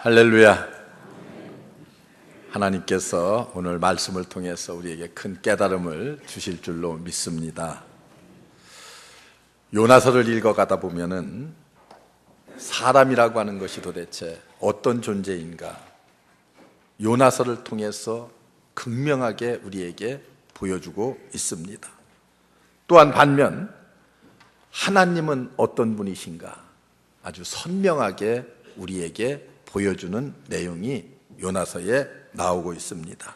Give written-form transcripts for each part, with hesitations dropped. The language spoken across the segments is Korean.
할렐루야. 하나님께서 오늘 말씀을 통해서 우리에게 큰 깨달음을 주실 줄로 믿습니다. 요나서를 읽어가다 보면은 사람이라고 하는 것이 도대체 어떤 존재인가, 요나서를 통해서 극명하게 우리에게 보여주고 있습니다. 또한 반면 하나님은 어떤 분이신가 아주 선명하게 우리에게 보여주는 내용이 요나서에 나오고 있습니다.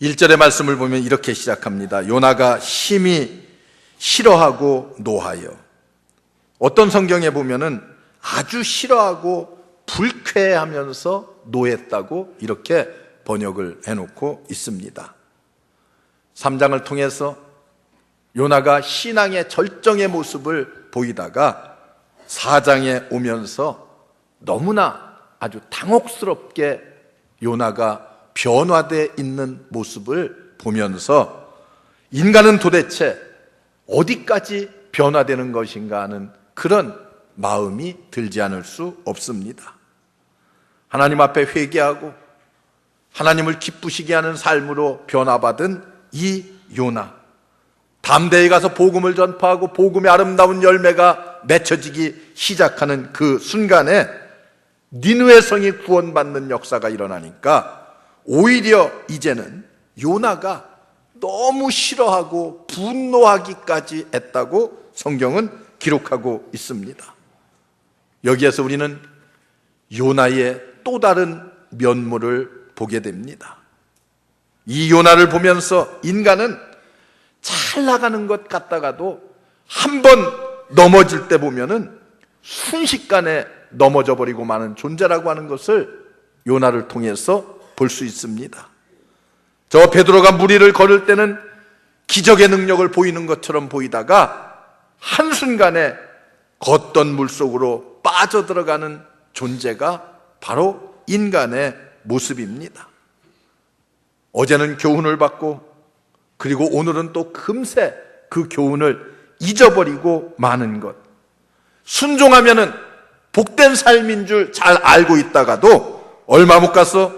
1절의 말씀을 보면 이렇게 시작합니다. 요나가 심히 싫어하고 노하여. 어떤 성경에 보면은 아주 싫어하고 불쾌하면서 노했다고 이렇게 번역을 해놓고 있습니다. 3장을 통해서 요나가 신앙의 절정의 모습을 보이다가 4장에 오면서 너무나 아주 당혹스럽게 요나가 변화되어 있는 모습을 보면서 인간은 도대체 어디까지 변화되는 것인가 하는 그런 마음이 들지 않을 수 없습니다. 하나님 앞에 회개하고 하나님을 기쁘시게 하는 삶으로 변화받은 이 요나, 담대히 가서 복음을 전파하고 복음의 아름다운 열매가 맺혀지기 시작하는 그 순간에 니느웨 성이 구원받는 역사가 일어나니까 오히려 이제는 요나가 너무 싫어하고 분노하기까지 했다고 성경은 기록하고 있습니다. 여기에서 우리는 요나의 또 다른 면모를 보게 됩니다. 이 요나를 보면서 인간은 잘 나가는 것 같다가도 한 번 넘어질 때 보면은 순식간에 넘어져 버리고 마는 존재라고 하는 것을 요나를 통해서 볼 수 있습니다. 저 베드로가 물 위를 걸을 때는 기적의 능력을 보이는 것처럼 보이다가 한순간에 걷던 물속으로 빠져들어가는 존재가 바로 인간의 모습입니다. 어제는 교훈을 받고 그리고 오늘은 또 금세 그 교훈을 잊어버리고 마는 것, 순종하면은 복된 삶인 줄 잘 알고 있다가도 얼마 못 가서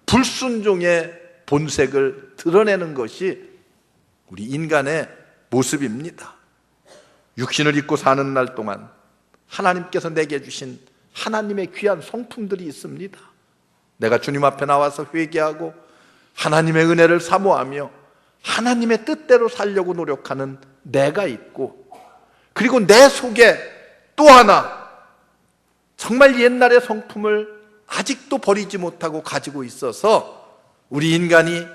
불순종의 본색을 드러내는 것이 우리 인간의 모습입니다. 육신을 입고 사는 날 동안 하나님께서 내게 주신 하나님의 귀한 성품들이 있습니다. 내가 주님 앞에 나와서 회개하고 하나님의 은혜를 사모하며 하나님의 뜻대로 살려고 노력하는 내가 있고, 그리고 내 속에 또 하나 정말 옛날의 성품을 아직도 버리지 못하고 가지고 있어서 우리 인간이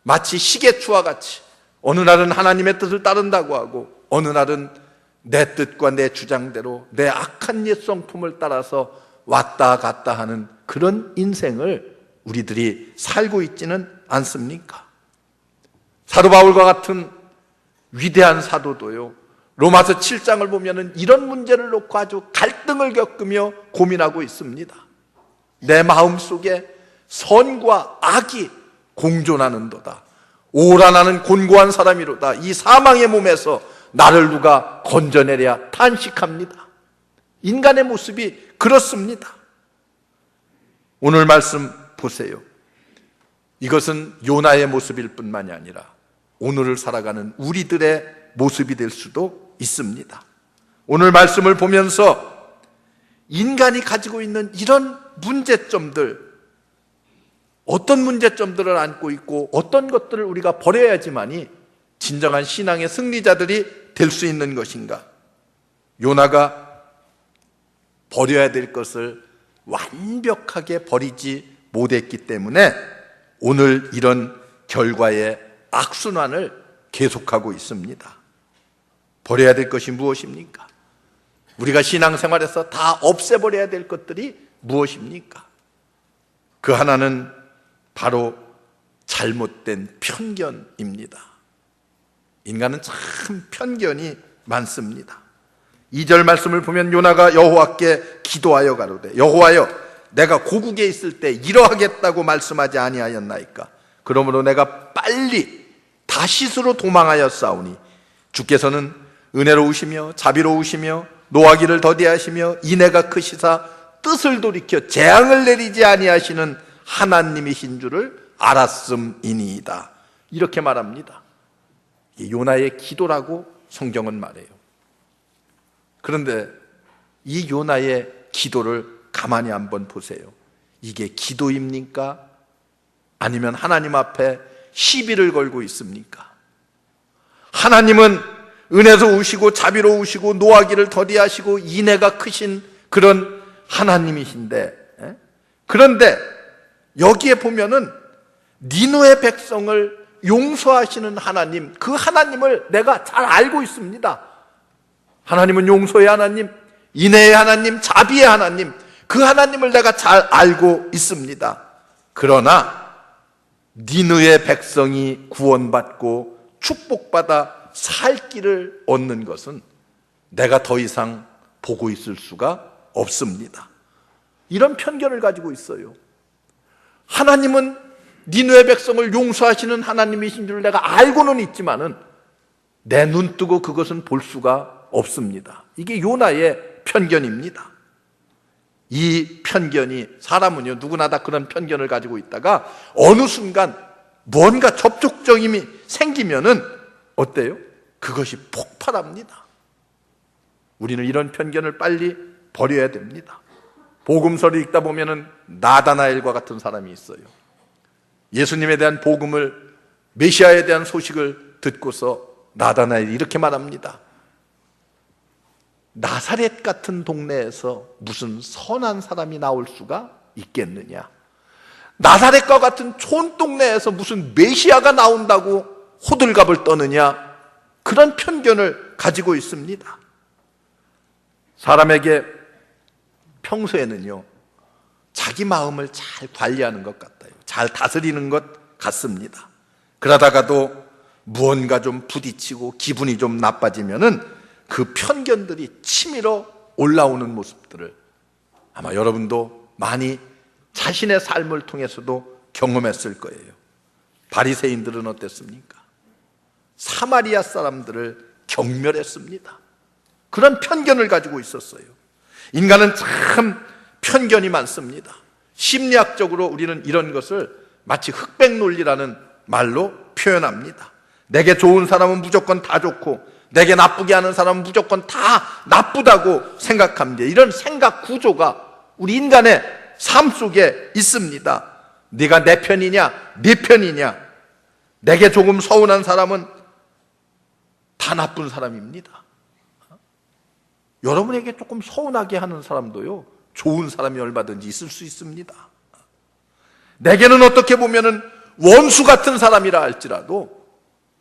마치 시계추와 같이 어느 날은 하나님의 뜻을 따른다고 하고 어느 날은 내 뜻과 내 주장대로 내 악한 옛 성품을 따라서 왔다 갔다 하는 그런 인생을 우리들이 살고 있지는 않습니까? 사도 바울과 같은 위대한 사도도요, 로마서 7장을 보면은 이런 문제를 놓고 아주 갈등을 겪으며 고민하고 있습니다. 내 마음속에 선과 악이 공존하는도다. 오라 나는 곤고한 사람이로다. 이 사망의 몸에서 나를 누가 건져내랴 탄식합니다. 인간의 모습이 그렇습니다. 오늘 말씀 보세요. 이것은 요나의 모습일 뿐만이 아니라 오늘을 살아가는 우리들의 모습이 될 수도 있습니다. 오늘 말씀을 보면서 인간이 가지고 있는 이런 문제점들, 어떤 문제점들을 안고 있고 어떤 것들을 우리가 버려야지만이 진정한 신앙의 승리자들이 될 수 있는 것인가? 요나가 버려야 될 것을 완벽하게 버리지 못했기 때문에 오늘 이런 결과의 악순환을 계속하고 있습니다. 버려야 될 것이 무엇입니까? 우리가 신앙생활에서 다 없애버려야 될 것들이 무엇입니까? 그 하나는 바로 잘못된 편견입니다. 인간은 참 편견이 많습니다. 2절 말씀을 보면 요나가 여호와께 기도하여 가로되 여호와여 내가 고국에 있을 때 이러하겠다고 말씀하지 아니하였나이까? 그러므로 내가 빨리 다시스로 도망하여 싸우니 주께서는 은혜로우시며 자비로우시며 노하기를 더디하시며 인애가 크시사 뜻을 돌이켜 재앙을 내리지 아니하시는 하나님이신 줄을 알았음이니이다. 이렇게 말합니다. 요나의 기도라고 성경은 말해요. 그런데 이 요나의 기도를 가만히 한번 보세요. 이게 기도입니까? 아니면 하나님 앞에 시비를 걸고 있습니까? 하나님은 은혜로우시고 자비로우시고 노하기를 더디하시고 인애가 크신 그런 하나님이신데, 그런데 여기에 보면은 니느웨 백성을 용서하시는 하나님, 그 하나님을 내가 잘 알고 있습니다. 하나님은 용서의 하나님, 인애의 하나님, 자비의 하나님, 그 하나님을 내가 잘 알고 있습니다. 그러나 니느웨 백성이 구원받고 축복받아 살 길을 얻는 것은 내가 더 이상 보고 있을 수가 없습니다. 이런 편견을 가지고 있어요. 하나님은 니느웨 백성을 용서하시는 하나님이신 줄 내가 알고는 있지만은 내 눈 뜨고 그것은 볼 수가 없습니다. 이게 요나의 편견입니다. 이 편견이, 사람은요 누구나 다 그런 편견을 가지고 있다가 어느 순간 뭔가 접촉점이 생기면은 어때요? 그것이 폭발합니다. 우리는 이런 편견을 빨리 버려야 됩니다. 복음서를 읽다 보면은 나다나엘과 같은 사람이 있어요. 예수님에 대한 복음을, 메시아에 대한 소식을 듣고서 나다나엘이 이렇게 말합니다. 나사렛 같은 동네에서 무슨 선한 사람이 나올 수가 있겠느냐? 나사렛과 같은 촌동네에서 무슨 메시아가 나온다고 호들갑을 떠느냐? 그런 편견을 가지고 있습니다. 사람에게 평소에는요 자기 마음을 잘 관리하는 것 같아요. 잘 다스리는 것 같습니다. 그러다가도 무언가 좀 부딪히고 기분이 좀 나빠지면은 그 편견들이 치밀어 올라오는 모습들을 아마 여러분도 많이 자신의 삶을 통해서도 경험했을 거예요. 바리새인들은 어땠습니까? 사마리아 사람들을 경멸했습니다. 그런 편견을 가지고 있었어요. 인간은 참 편견이 많습니다. 심리학적으로 우리는 이런 것을 마치 흑백 논리라는 말로 표현합니다. 내게 좋은 사람은 무조건 다 좋고 내게 나쁘게 하는 사람은 무조건 다 나쁘다고 생각합니다. 이런 생각 구조가 우리 인간의 삶 속에 있습니다. 네가 내 편이냐 네 편이냐, 내게 조금 서운한 사람은 다 나쁜 사람입니다. 여러분에게 조금 서운하게 하는 사람도요 좋은 사람이 얼마든지 있을 수 있습니다. 내게는 어떻게 보면은 원수 같은 사람이라 할지라도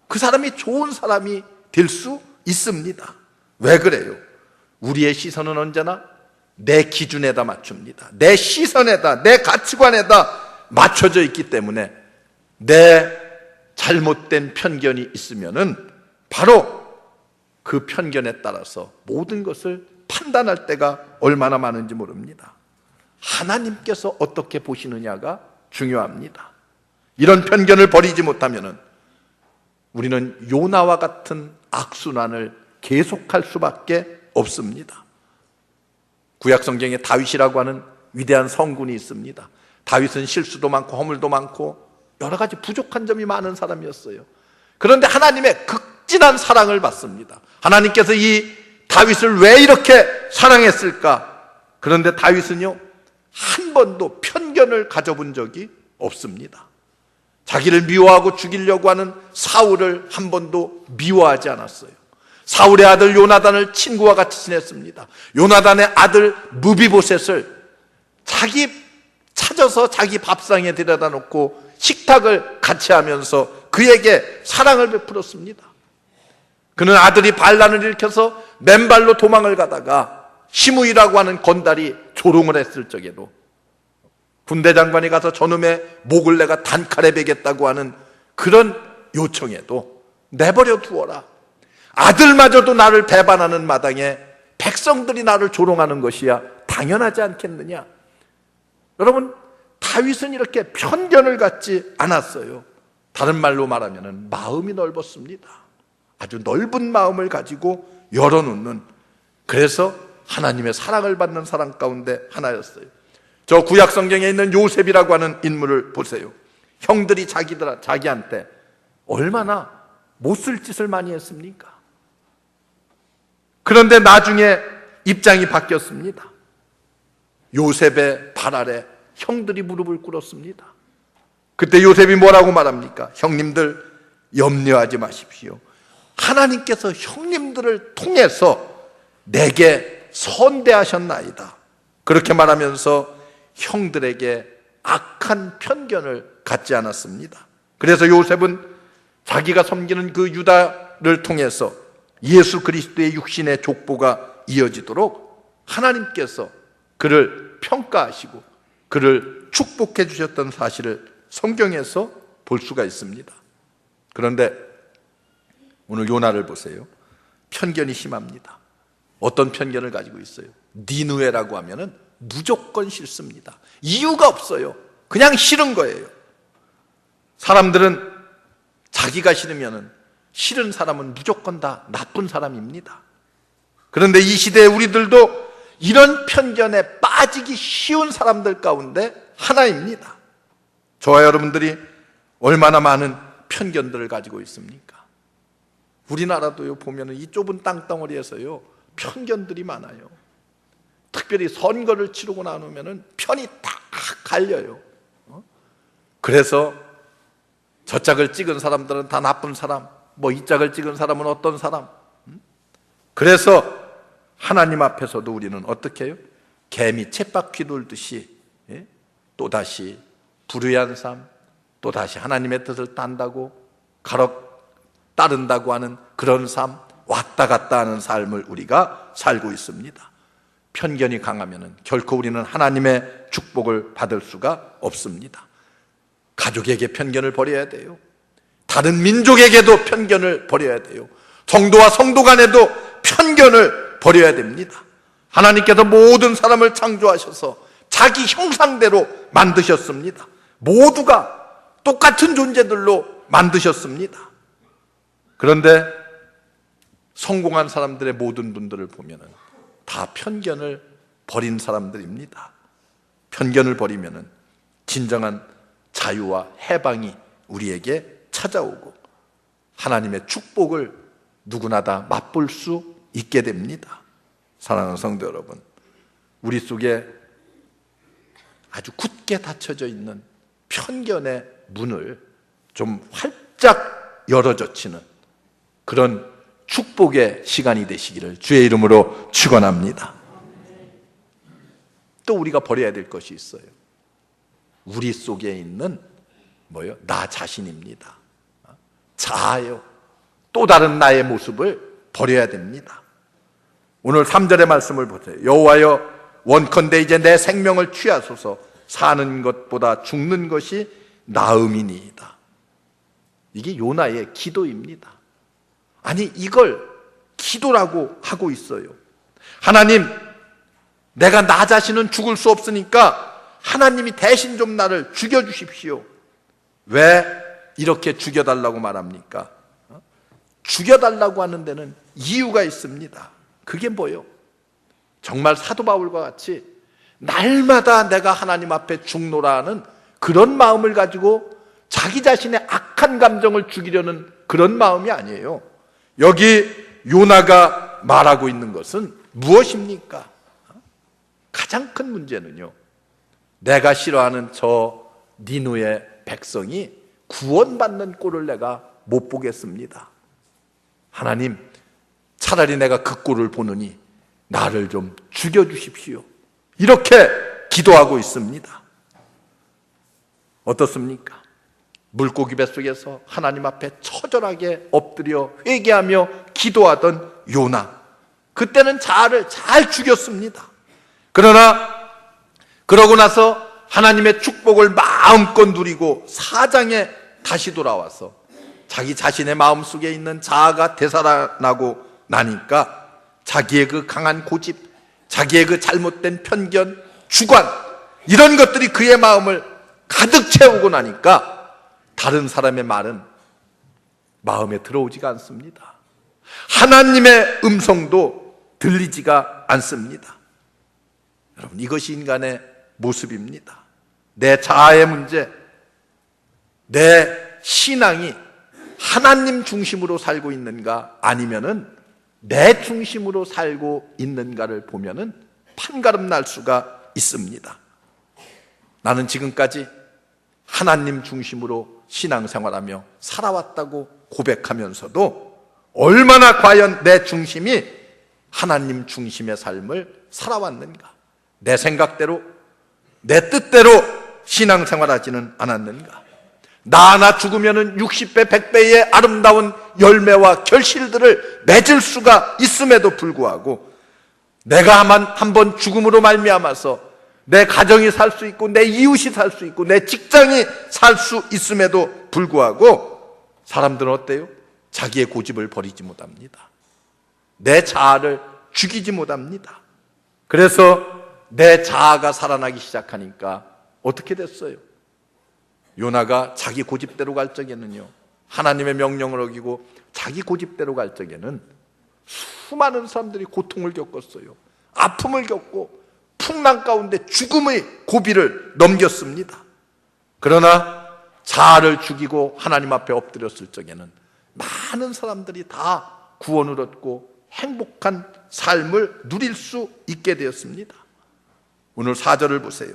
그 사람이 좋은 사람이 될 수 있습니다. 왜 그래요? 우리의 시선은 언제나 내 기준에다 맞춥니다. 내 시선에다, 내 가치관에다 맞춰져 있기 때문에 내 잘못된 편견이 있으면은 바로 그 편견에 따라서 모든 것을 판단할 때가 얼마나 많은지 모릅니다. 하나님께서 어떻게 보시느냐가 중요합니다. 이런 편견을 버리지 못하면은 우리는 요나와 같은 악순환을 계속할 수밖에 없습니다. 구약 성경에 다윗이라고 하는 위대한 성군이 있습니다. 다윗은 실수도 많고 허물도 많고 여러 가지 부족한 점이 많은 사람이었어요. 그런데 하나님의 극진한 사랑을 받습니다. 하나님께서 이 다윗을 왜 이렇게 사랑했을까? 그런데 다윗은요 한 번도 편견을 가져본 적이 없습니다. 자기를 미워하고 죽이려고 하는 사울을 한 번도 미워하지 않았어요. 사울의 아들 요나단을 친구와 같이 지냈습니다. 요나단의 아들 무비보셋을 자기 찾아서 자기 밥상에 데려다 놓고 식탁을 같이 하면서 그에게 사랑을 베풀었습니다. 그는 아들이 반란을 일으켜서 맨발로 도망을 가다가 시므이라고 하는 건달이 조롱을 했을 적에도 군대 장관이 가서 저놈의 목을 내가 단칼에 베겠다고 하는 그런 요청에도 내버려 두어라. 아들마저도 나를 배반하는 마당에 백성들이 나를 조롱하는 것이야 당연하지 않겠느냐. 여러분, 다윗은 이렇게 편견을 갖지 않았어요. 다른 말로 말하면 마음이 넓었습니다. 아주 넓은 마음을 가지고 열어놓는, 그래서 하나님의 사랑을 받는 사람 가운데 하나였어요. 저 구약 성경에 있는 요셉이라고 하는 인물을 보세요. 형들이 자기한테 얼마나 못쓸 짓을 많이 했습니까? 그런데 나중에 입장이 바뀌었습니다. 요셉의 발 아래 형들이 무릎을 꿇었습니다. 그때 요셉이 뭐라고 말합니까? 형님들 염려하지 마십시오. 하나님께서 형님들을 통해서 내게 선대하셨나이다. 그렇게 말하면서 형들에게 악한 편견을 갖지 않았습니다. 그래서 요셉은 자기가 섬기는 그 유다를 통해서 예수 그리스도의 육신의 족보가 이어지도록 하나님께서 그를 평가하시고 그를 축복해 주셨던 사실을 성경에서 볼 수가 있습니다. 그런데 오늘 요나를 보세요. 편견이 심합니다. 어떤 편견을 가지고 있어요? 니느웨라고 하면은 무조건 싫습니다. 이유가 없어요. 그냥 싫은 거예요. 사람들은 자기가 싫으면은 싫은 사람은 무조건 다 나쁜 사람입니다. 그런데 이 시대에 우리들도 이런 편견에 빠지기 쉬운 사람들 가운데 하나입니다. 저와 여러분들이 얼마나 많은 편견들을 가지고 있습니까? 우리나라도요, 보면은 이 좁은 땅덩어리에서요, 편견들이 많아요. 특별히 선거를 치르고 나누면은 편이 다 갈려요. 그래서 저 짝을 찍은 사람들은 다 나쁜 사람, 뭐 이 짝을 찍은 사람은 어떤 사람. 그래서 하나님 앞에서도 우리는 어떻게 해요? 개미 쳇바퀴 돌듯이 또다시 불의한 삶, 또다시 하나님의 뜻을 딴다고 따른다고 하는 그런 삶, 왔다 갔다 하는 삶을 우리가 살고 있습니다. 편견이 강하면 결코 우리는 하나님의 축복을 받을 수가 없습니다. 가족에게 편견을 버려야 돼요. 다른 민족에게도 편견을 버려야 돼요. 성도와 성도 간에도 편견을 버려야 됩니다. 하나님께서 모든 사람을 창조하셔서 자기 형상대로 만드셨습니다. 모두가 똑같은 존재들로 만드셨습니다. 그런데 성공한 사람들의 모든 분들을 보면 다 편견을 버린 사람들입니다. 편견을 버리면 진정한 자유와 해방이 우리에게 찾아오고 하나님의 축복을 누구나 다 맛볼 수 있게 됩니다. 사랑하는 성도 여러분, 우리 속에 아주 굳게 닫혀져 있는 편견의 문을 좀 활짝 열어젖히는 그런 축복의 시간이 되시기를 주의 이름으로 축원합니다. 또 우리가 버려야 될 것이 있어요. 우리 속에 있는 나 자신입니다. 자아요. 또 다른 나의 모습을 버려야 됩니다. 오늘 3절의 말씀을 보세요. 여호와여 원컨대 이제 내 생명을 취하소서. 사는 것보다 죽는 것이 나음이니이다. 이게 요나의 기도입니다. 아니, 이걸 기도라고 하고 있어요. 하나님, 내가 나 자신은 죽을 수 없으니까 하나님이 대신 좀 나를 죽여주십시오. 왜 이렇게 죽여달라고 말합니까? 죽여달라고 하는 데는 이유가 있습니다. 그게 뭐예요? 정말 사도 바울과 같이 날마다 내가 하나님 앞에 죽노라 하는 그런 마음을 가지고 자기 자신의 악한 감정을 죽이려는 그런 마음이 아니에요. 여기 요나가 말하고 있는 것은 무엇입니까? 가장 큰 문제는요, 내가 싫어하는 저 니느웨 백성이 구원받는 꼴을 내가 못 보겠습니다. 하나님, 차라리 내가 그 꼴을 보느니 나를 좀 죽여주십시오. 이렇게 기도하고 있습니다. 어떻습니까? 물고기 뱃속에서 하나님 앞에 처절하게 엎드려 회개하며 기도하던 요나, 그때는 자아를 잘 죽였습니다. 그러나 그러고 나서 하나님의 축복을 마음껏 누리고 사장에 다시 돌아와서 자기 자신의 마음속에 있는 자아가 되살아나고 나니까 자기의 그 강한 고집, 자기의 그 잘못된 편견, 주관, 이런 것들이 그의 마음을 가득 채우고 나니까 다른 사람의 말은 마음에 들어오지가 않습니다. 하나님의 음성도 들리지가 않습니다. 여러분, 이것이 인간의 모습입니다. 내 자아의 문제, 내 신앙이 하나님 중심으로 살고 있는가 아니면은 내 중심으로 살고 있는가를 보면은 판가름 날 수가 있습니다. 나는 지금까지 하나님 중심으로 신앙생활하며 살아왔다고 고백하면서도 얼마나 과연 내 중심이 하나님 중심의 삶을 살아왔는가, 내 생각대로 내 뜻대로 신앙생활하지는 않았는가, 나 하나 죽으면 60배 100배의 아름다운 열매와 결실들을 맺을 수가 있음에도 불구하고 내가 한번 죽음으로 말미암아서 내 가정이 살 수 있고 내 이웃이 살 수 있고 내 직장이 살 수 있음에도 불구하고 사람들은 어때요? 자기의 고집을 버리지 못합니다. 내 자아를 죽이지 못합니다. 그래서 내 자아가 살아나기 시작하니까 어떻게 됐어요? 요나가 자기 고집대로 갈 적에는요, 하나님의 명령을 어기고 자기 고집대로 갈 적에는 수많은 사람들이 고통을 겪었어요. 아픔을 겪고 풍랑 가운데 죽음의 고비를 넘겼습니다. 그러나 자아를 죽이고 하나님 앞에 엎드렸을 적에는 많은 사람들이 다 구원을 얻고 행복한 삶을 누릴 수 있게 되었습니다. 오늘 4절을 보세요.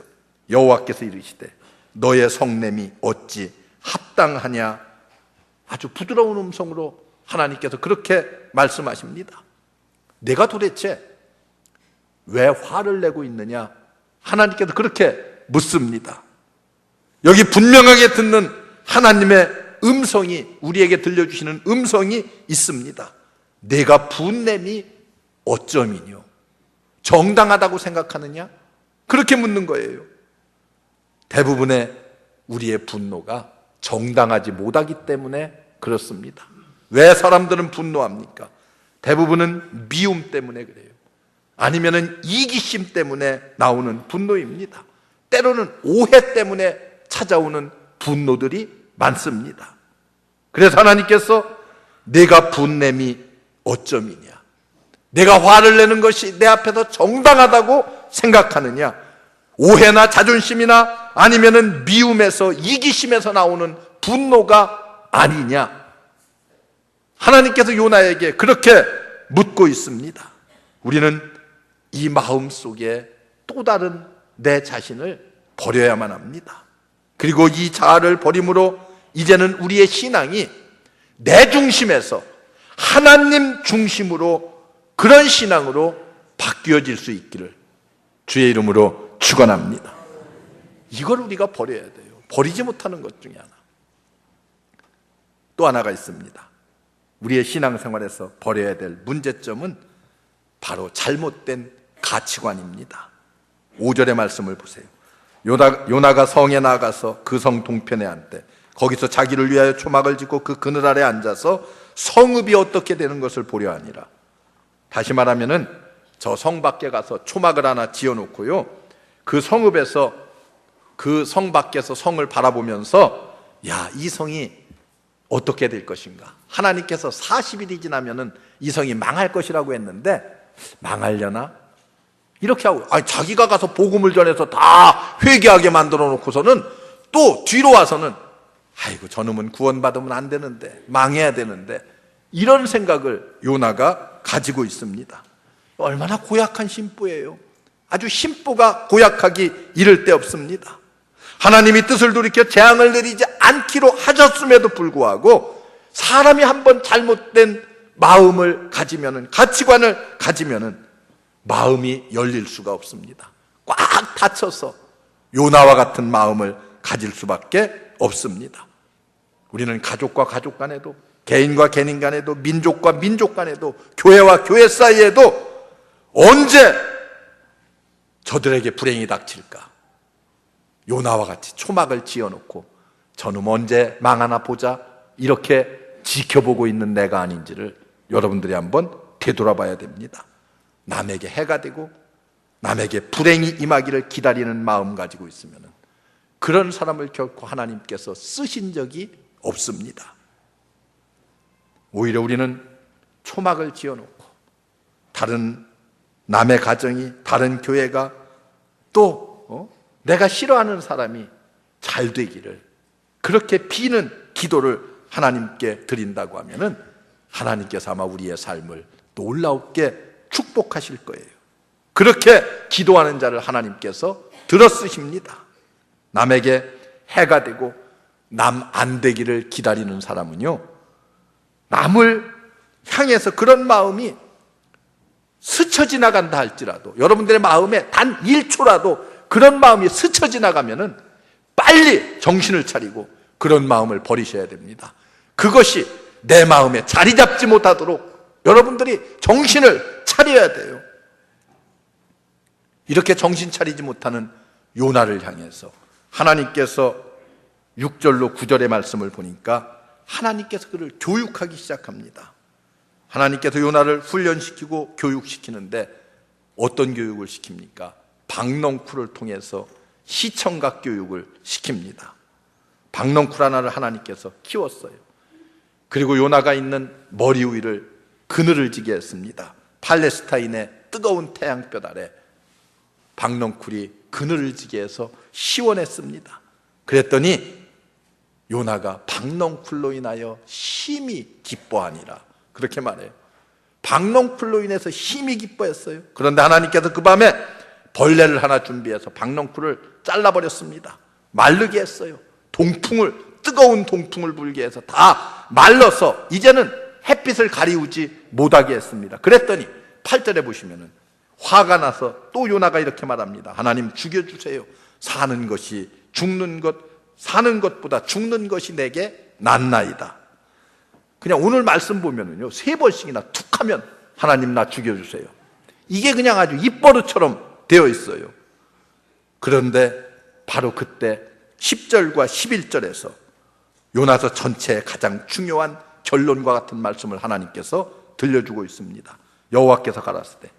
여호와께서 이르시되 너의 성냄이 어찌 합당하냐. 아주 부드러운 음성으로 하나님께서 그렇게 말씀하십니다. 내가 도대체 왜 화를 내고 있느냐? 하나님께서 그렇게 묻습니다. 여기 분명하게 듣는 하나님의 음성이, 우리에게 들려주시는 음성이 있습니다. 내가 분냄이 어쩌미뇨? 정당하다고 생각하느냐? 그렇게 묻는 거예요. 대부분의 우리의 분노가 정당하지 못하기 때문에 그렇습니다. 왜 사람들은 분노합니까? 대부분은 미움 때문에 그래요. 아니면은 이기심 때문에 나오는 분노입니다. 때로는 오해 때문에 찾아오는 분노들이 많습니다. 그래서 하나님께서 내가 분냄이 어쩌미냐, 내가 화를 내는 것이 내 앞에서 정당하다고 생각하느냐, 오해나 자존심이나 아니면은 미움에서 이기심에서 나오는 분노가 아니냐, 하나님께서 요나에게 그렇게 묻고 있습니다. 우리는 이 마음 속에 또 다른 내 자신을 버려야만 합니다. 그리고 이 자아를 버림으로 이제는 우리의 신앙이 내 중심에서 하나님 중심으로, 그런 신앙으로 바뀌어질 수 있기를 주의 이름으로 축원합니다. 이걸 우리가 버려야 돼요. 버리지 못하는 것 중에 하나. 또 하나가 있습니다. 우리의 신앙생활에서 버려야 될 문제점은 바로 잘못된 가치관입니다. 5절의 말씀을 보세요. 요나가 성에 나가서 그 성 동편에 앉되 거기서 자기를 위하여 초막을 짓고 그 그늘 아래 앉아서 성읍이 어떻게 되는 것을 보려 하니라. 다시 말하면은 저 성 밖에 가서 초막을 하나 지어놓고요, 그 성읍에서, 그 성 밖에서 성을 바라보면서 야, 이 성이 어떻게 될 것인가. 하나님께서 40일이 지나면은 이 성이 망할 것이라고 했는데 망하려나? 이렇게 하고, 자기가 가서 복음을 전해서 다 회개하게 만들어 놓고서는 또 뒤로 와서는 아이고 저놈은 구원받으면 안 되는데, 망해야 되는데, 이런 생각을 요나가 가지고 있습니다. 얼마나 고약한 심보예요. 아주 심보가 고약하기 이를 데 없습니다. 하나님이 뜻을 돌이켜 재앙을 내리지 않기로 하셨음에도 불구하고 사람이 한번 잘못된 마음을 가지면은, 가치관을 가지면은 마음이 열릴 수가 없습니다. 꽉 닫혀서 요나와 같은 마음을 가질 수밖에 없습니다. 우리는 가족과 가족 간에도, 개인과 개인 간에도, 민족과 민족 간에도, 교회와 교회 사이에도 언제 저들에게 불행이 닥칠까? 요나와 같이 초막을 지어놓고 저놈 언제 망하나 보자, 이렇게 지켜보고 있는 내가 아닌지를 여러분들이 한번 되돌아봐야 됩니다. 남에게 해가 되고 남에게 불행이 임하기를 기다리는 마음 가지고 있으면 그런 사람을 결코 하나님께서 쓰신 적이 없습니다. 오히려 우리는 초막을 지어놓고 다른 남의 가정이, 다른 교회가, 또 내가 싫어하는 사람이 잘 되기를, 그렇게 비는 기도를 하나님께 드린다고 하면은 하나님께서 아마 우리의 삶을 놀랍게 축복하실 거예요. 그렇게 기도하는 자를 하나님께서 들어쓰십니다. 남에게 해가 되고 남 안 되기를 기다리는 사람은요, 남을 향해서 그런 마음이 스쳐 지나간다 할지라도, 여러분들의 마음에 단 1초라도 그런 마음이 스쳐 지나가면은 빨리 정신을 차리고 그런 마음을 버리셔야 됩니다. 그것이 내 마음에 자리 잡지 못하도록 여러분들이 정신을 차려야 돼요. 이렇게 정신 차리지 못하는 요나를 향해서 하나님께서 6절로 9절의 말씀을 보니까 하나님께서 그를 교육하기 시작합니다. 하나님께서 요나를 훈련시키고 교육시키는데 어떤 교육을 시킵니까? 박넝쿨을 통해서 시청각 교육을 시킵니다. 박넝쿨 하나를 하나님께서 키웠어요. 그리고 요나가 있는 머리 위를 그늘을 지게 했습니다. 팔레스타인의 뜨거운 태양볕 아래 박넝쿨이 그늘을 지게 해서 시원했습니다. 그랬더니 요나가 박넝쿨로 인하여 심히 기뻐하니라, 그렇게 말해요. 박넝쿨로 인해서 심히 기뻐했어요. 그런데 하나님께서 그 밤에 벌레를 하나 준비해서 박넝쿨을 잘라버렸습니다. 마르게 했어요. 뜨거운 동풍을 불게 해서 다 말라서 이제는 햇빛을 가리우지 못하게 했습니다. 그랬더니 8절에 보시면은 화가 나서 또 요나가 이렇게 말합니다. 하나님, 죽여주세요. 사는 것보다 죽는 것이 내게 낫나이다. 그냥 오늘 말씀 보면은요, 3번씩이나 툭 하면 하나님 나 죽여주세요. 이게 그냥 아주 입버릇처럼 되어 있어요. 그런데 바로 그때 10절과 11절에서 요나서 전체의 가장 중요한 결론과 같은 말씀을 하나님께서 들려주고 있습니다. 여호와께서 가라사대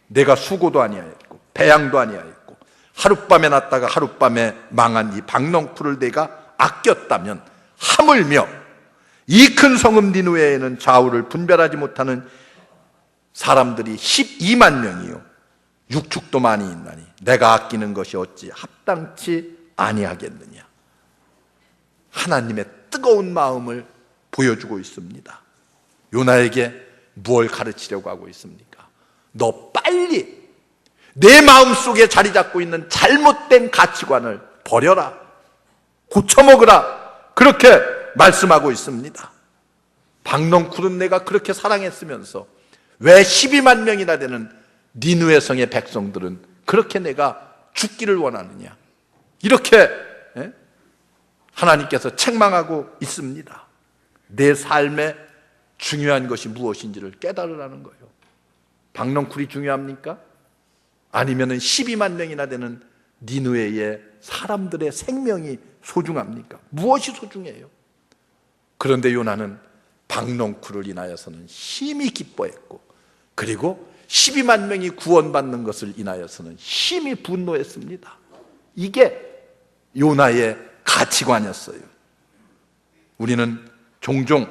내가 수고도 아니하였고 배양도 아니하였고 하룻밤에 났다가 하룻밤에 망한 이 박넝쿨을 내가 아꼈다면 하물며 이 큰 성읍 니느웨에는 좌우를 분별하지 못하는 사람들이 12만 명이요 육축도 많이 있나니 내가 아끼는 것이 어찌 합당치 아니하겠느냐. 하나님의 뜨거운 마음을 보여주고 있습니다. 요나에게 무엇을 가르치려고 하고 있습니까? 너 빨리 내 마음속에 자리 잡고 있는 잘못된 가치관을 버려라, 고쳐먹으라, 그렇게 말씀하고 있습니다. 박넝쿨은 내가 그렇게 사랑했으면서 왜 12만 명이나 되는 니느웨 성의 백성들은 그렇게 내가 죽기를 원하느냐, 이렇게 하나님께서 책망하고 있습니다. 내 삶에 중요한 것이 무엇인지를 깨달으라는 거예요. 박넝쿨이 중요합니까? 아니면은 12만 명이나 되는 니느웨의 사람들의 생명이 소중합니까? 무엇이 소중해요? 그런데 요나는 박넝쿨을 인하여서는 심히 기뻐했고, 그리고 12만 명이 구원받는 것을 인하여서는 심히 분노했습니다. 이게 요나의 가치관이었어요. 우리는 종종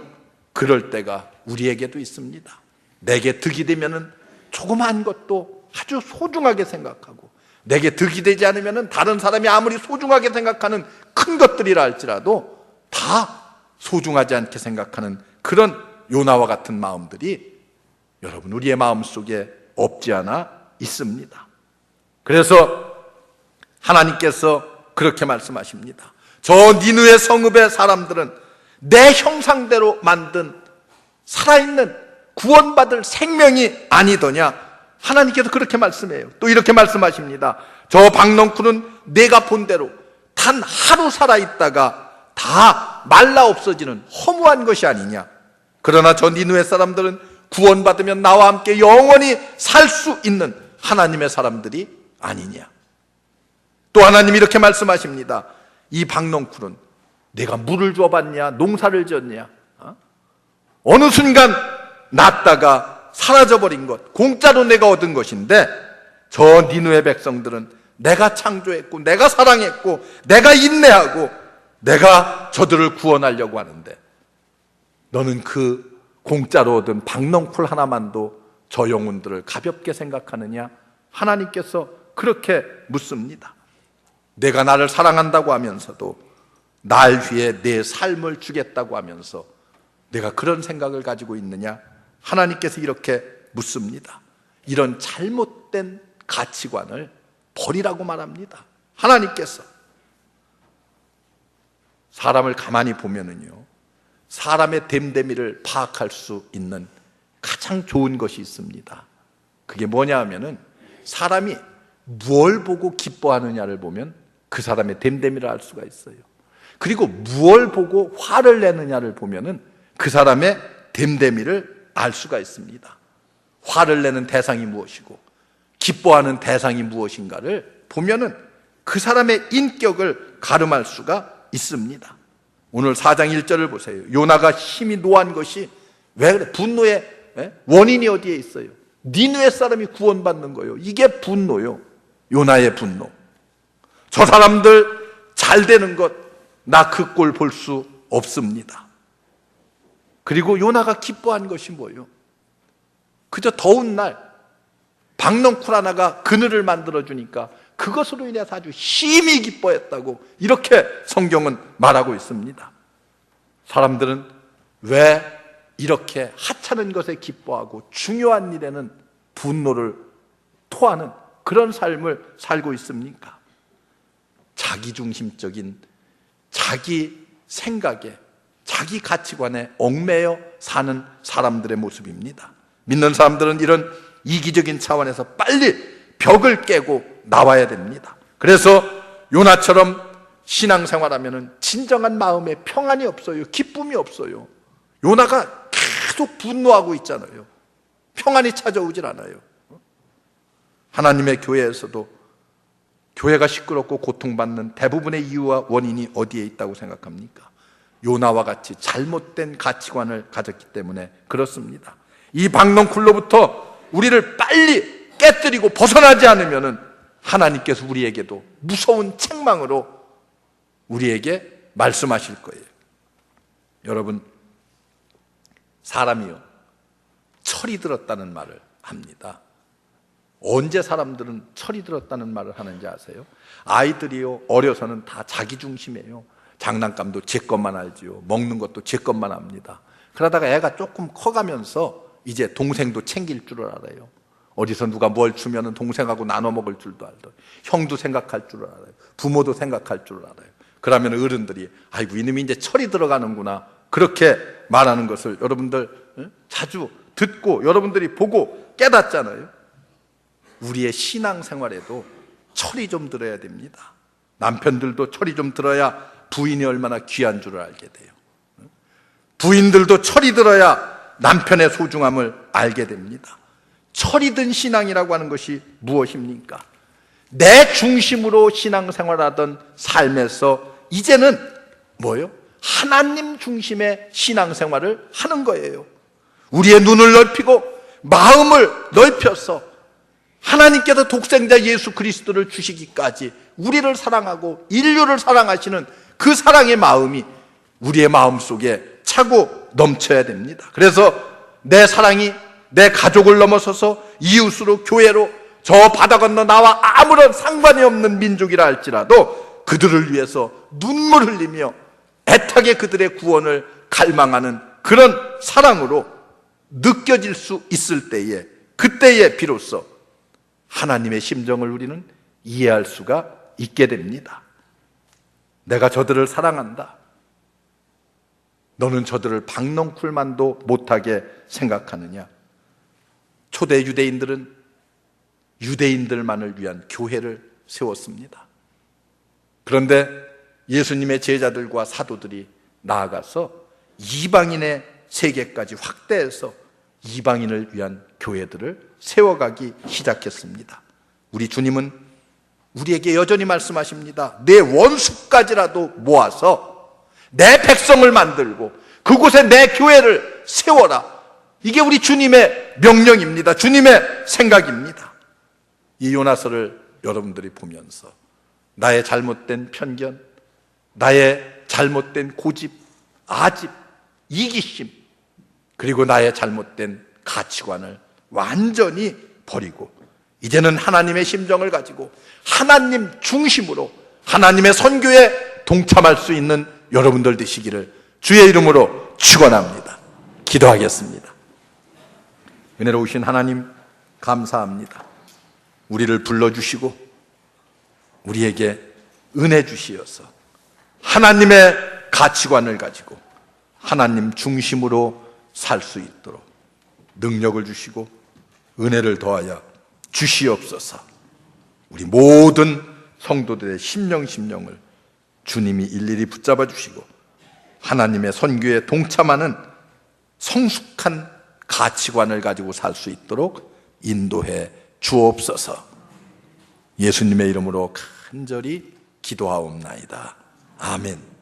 그럴 때가 우리에게도 있습니다. 내게 득이 되면은 조그마한 것도 아주 소중하게 생각하고, 내게 득이 되지 않으면은 다른 사람이 아무리 소중하게 생각하는 큰 것들이라 할지라도 다 소중하지 않게 생각하는 그런 요나와 같은 마음들이 여러분 우리의 마음속에 없지 않아 있습니다. 그래서 하나님께서 그렇게 말씀하십니다. 저 니느웨 성읍의 사람들은 내 형상대로 만든 살아있는 구원받을 생명이 아니더냐. 하나님께서 그렇게 말씀해요. 또 이렇게 말씀하십니다. 저 박넝쿨은 내가 본 대로 단 하루 살아있다가 다 말라 없어지는 허무한 것이 아니냐. 그러나 저 니느웨 사람들은 구원받으면 나와 함께 영원히 살 수 있는 하나님의 사람들이 아니냐. 또 하나님이 이렇게 말씀하십니다. 이 박넝쿨은 내가 물을 줘봤냐, 농사를 지었냐, 어느 순간 났다가 사라져버린 것, 공짜로 내가 얻은 것인데, 저 니느웨 백성들은 내가 창조했고 내가 사랑했고 내가 인내하고 내가 저들을 구원하려고 하는데, 너는 그 공짜로 얻은 박넝쿨 하나만도 저 영혼들을 가볍게 생각하느냐? 하나님께서 그렇게 묻습니다. 내가 나를 사랑한다고 하면서도 날 위해 내 삶을 주겠다고 하면서 내가 그런 생각을 가지고 있느냐? 하나님께서 이렇게 묻습니다. 이런 잘못된 가치관을 버리라고 말합니다. 하나님께서 사람을 가만히 보면은요, 사람의 됨됨이를 파악할 수 있는 가장 좋은 것이 있습니다. 그게 뭐냐 하면은 사람이 무엇을 보고 기뻐하느냐를 보면 그 사람의 됨됨이를 알 수가 있어요. 그리고 무엇을 보고 화를 내느냐를 보면은 그 사람의 됨됨이를 알 수가 있습니다. 화를 내는 대상이 무엇이고 기뻐하는 대상이 무엇인가를 보면은 그 사람의 인격을 가름할 수가 있습니다. 오늘 4장 1절을 보세요. 요나가 힘이 노한 것이 왜 그래? 분노의 원인이 어디에 있어요? 니느웨 사람이 구원받는 거예요. 이게 분노요. 요나의 분노. 저 사람들 잘 되는 것, 나 그 꼴 볼 수 없습니다. 그리고 요나가 기뻐한 것이 뭐예요? 그저 더운 날 박넝쿨 하나가 그늘을 만들어주니까 그것으로 인해서 아주 심히 기뻐했다고 이렇게 성경은 말하고 있습니다. 사람들은 왜 이렇게 하찮은 것에 기뻐하고 중요한 일에는 분노를 토하는 그런 삶을 살고 있습니까? 자기중심적인 자기 생각에 자기 가치관에 얽매여 사는 사람들의 모습입니다. 믿는 사람들은 이런 이기적인 차원에서 빨리 벽을 깨고 나와야 됩니다. 그래서 요나처럼 신앙생활하면 진정한 마음에 평안이 없어요. 기쁨이 없어요. 요나가 계속 분노하고 있잖아요. 평안이 찾아오질 않아요. 하나님의 교회에서도 교회가 시끄럽고 고통받는 대부분의 이유와 원인이 어디에 있다고 생각합니까? 요나와 같이 잘못된 가치관을 가졌기 때문에 그렇습니다. 이 박넝쿨로부터 우리를 빨리 깨뜨리고 벗어나지 않으면 하나님께서 우리에게도 무서운 책망으로 우리에게 말씀하실 거예요. 여러분, 사람이요, 철이 들었다는 말을 합니다. 언제 사람들은 철이 들었다는 말을 하는지 아세요? 아이들이요, 어려서는 다 자기중심이에요. 장난감도 제 것만 알지요. 먹는 것도 제 것만 압니다. 그러다가 애가 조금 커가면서 이제 동생도 챙길 줄을 알아요. 어디서 누가 뭘 주면 동생하고 나눠 먹을 줄도 알아요. 형도 생각할 줄을 알아요. 부모도 생각할 줄을 알아요. 그러면 어른들이 아이고 이놈이 이제 철이 들어가는구나 그렇게 말하는 것을 여러분들 자주 듣고 여러분들이 보고 깨닫잖아요. 우리의 신앙생활에도 철이 좀 들어야 됩니다. 남편들도 철이 좀 들어야 부인이 얼마나 귀한 줄을 알게 돼요. 부인들도 철이 들어야 남편의 소중함을 알게 됩니다. 철이 든 신앙이라고 하는 것이 무엇입니까? 내 중심으로 신앙생활하던 삶에서 이제는 뭐예요? 하나님 중심의 신앙생활을 하는 거예요. 우리의 눈을 넓히고 마음을 넓혀서 하나님께서 독생자 예수 그리스도를 주시기까지 우리를 사랑하고 인류를 사랑하시는 그 사랑의 마음이 우리의 마음속에 차고 넘쳐야 됩니다. 그래서 내 사랑이 내 가족을 넘어서서 이웃으로 교회로 저 바다 건너 나와 아무런 상관이 없는 민족이라 할지라도 그들을 위해서 눈물 흘리며 애타게 그들의 구원을 갈망하는 그런 사랑으로 느껴질 수 있을 때에 그때에 비로소 하나님의 심정을 우리는 이해할 수가 있게 됩니다. 내가 저들을 사랑한다. 너는 저들을 박넝쿨만도 못하게 생각하느냐? 초대 유대인들은 유대인들만을 위한 교회를 세웠습니다. 그런데 예수님의 제자들과 사도들이 나아가서 이방인의 세계까지 확대해서 이방인을 위한 교회들을 세워가기 시작했습니다. 우리 주님은 우리에게 여전히 말씀하십니다. 내 원수까지라도 모아서 내 백성을 만들고 그곳에 내 교회를 세워라. 이게 우리 주님의 명령입니다. 주님의 생각입니다. 이 요나서를 여러분들이 보면서 나의 잘못된 편견, 나의 잘못된 고집, 아집, 이기심, 그리고 나의 잘못된 가치관을 완전히 버리고 이제는 하나님의 심정을 가지고 하나님 중심으로 하나님의 선교에 동참할 수 있는 여러분들 되시기를 주의 이름으로 축원합니다. 기도하겠습니다. 은혜로우신 하나님 감사합니다. 우리를 불러주시고 우리에게 은혜 주시어서 하나님의 가치관을 가지고 하나님 중심으로 살 수 있도록 능력을 주시고 은혜를 더하여 주시옵소서. 우리 모든 성도들의 심령을 주님이 일일이 붙잡아 주시고 하나님의 선교에 동참하는 성숙한 가치관을 가지고 살 수 있도록 인도해 주옵소서. 예수님의 이름으로 간절히 기도하옵나이다. 아멘.